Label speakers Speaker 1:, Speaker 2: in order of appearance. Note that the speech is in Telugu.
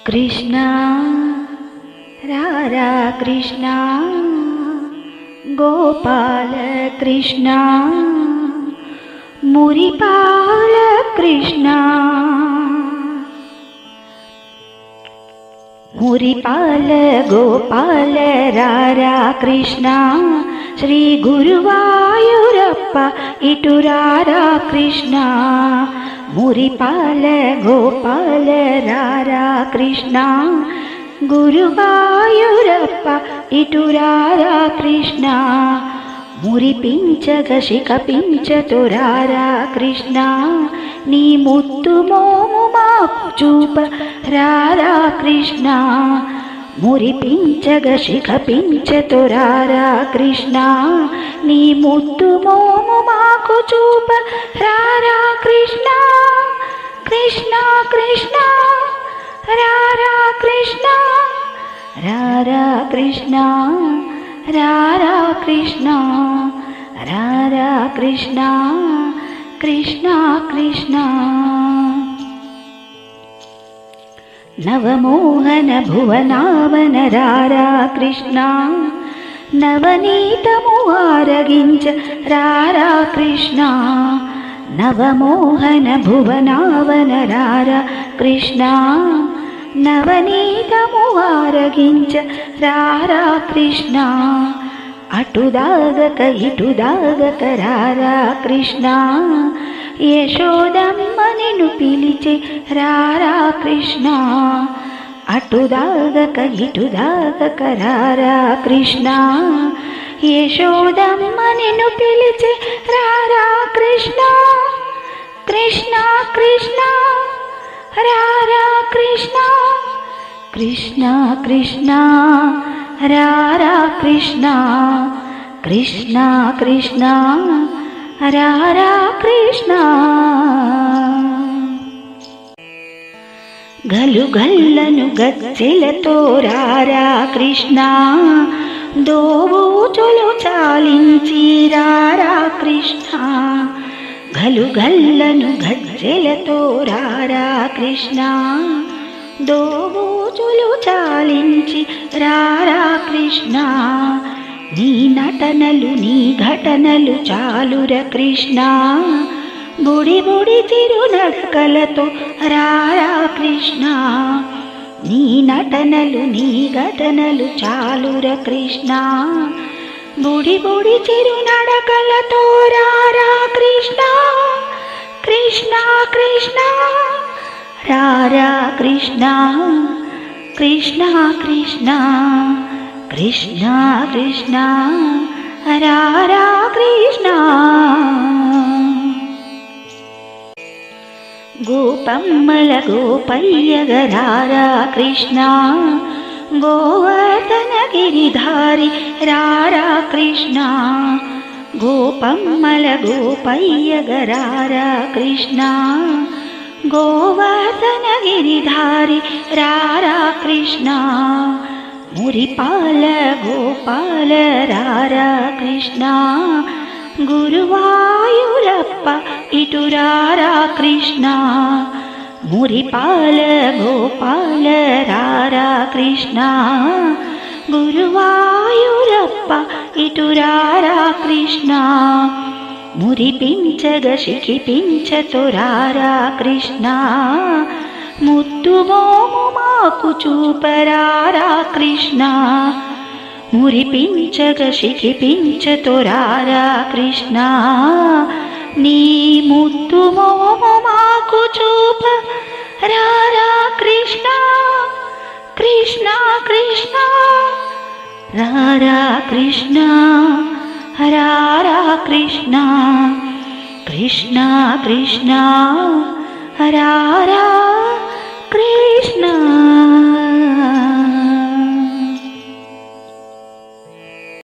Speaker 1: కృష్ణ రారా కృష్ణ గోపాల కృష్ణ మురిపాల కృష్ణ మురిపాల గోపాల రారా కృష్ణ శ్రీ గురువాయూరప్ప ఇటు రారా కృష్ణ మురిపాల గోపాల రారా కృష్ణ గురువాయూరప్ప ఇటు రారా కృష్ణ మురిపించగ శిఖపించతు రారా కృష్ణ నీ ముత్తు మోము మాకు చూప రారా కృష్ణ మురిపించగ శిఖపించతు రారా కృష్ణ నీ ముత్తు మోము మాకు చూప రారా కృష్ణ కృష్ణ కృష్ణ రారా కృష్ణ రారా కృష్ణ రారా కృష్ణ రారా కృష్ణ కృష్ణ కృష్ణ నవమోహన భువనావన రారా కృష్ణ నవనీతము ఆరగించ రారా కృష్ణ నవమోహన భువనావన రారా కృష్ణ నవనీతము ఆరగించ రారా కృష్ణ అటుదాగక ఇటుదాగక రారా కృష్ణ యశోదమ్మ నిన్ను పిలిచే రారా కృష్ణ అటుదాగక ఇటుదాగక రారా కృష్ణ యశోదమ్మ నిన్ను పిలిచే రారా కృష్ణ కృష్ణ కృష్ణ రారా కృష్ణ కృష్ణ కృష్ణ రారా కృష్ణ కృష్ణ కృష్ణ రారా కృష్ణ గలుగల్లను గచ్చెలతో రారా కృష్ణ దోబూచులు చాలించి రారా కృష్ణ గలుగల్లను గజ్జెలతో రారా కృష్ణ దోబూచులు చాలించి రారా కృష్ణ నీ నటనలు నీ ఘటనలు చాలుర కృష్ణ బుడి బుడి తిరునడకలతో రారా కృష్ణ నీ నటనలు నీ ఘటనలు చాలుర కృష్ణ బుడి బుడి చిరునడకలతో రారా కృష్ణ కృష్ణ కృష్ణ రారా కృష్ణ కృష్ణ కృష్ణ కృష్ణ కృష్ణ రారా కృష్ణ గోపమ్మల గోపయ్యగ రారా కృష్ణ గోవర్ధన గిరిధారి రారా కృష్ణ గోపమ్మల గోపయ్యగ రారా కృష్ణ గోవర్ధన గిరిధారి రారా కృష్ణ మురిపాల గోపాల రారా కృష్ణ గురువాయూరప్ప ఇటు రారా కృష్ణ మురిపాల గోపాల రారా కృష్ణ గురువాయూరప్ప ఇటు రారా కృష్ణ మురిపించగ శిఖిపించతు రారా కృష్ణ ముత్తు మోము మాకు చూపరారా కృష్ణ మురిపించగ శిఖిపించతు రారా కృష్ణ నీ ముత్తు మోము మాకు చూప రారా కృష్ణ కృష్ణ కృష్ణ రారా కృష్ణ రారా కృష్ణ కృష్ణ కృష్ణ రారా కృష్ణ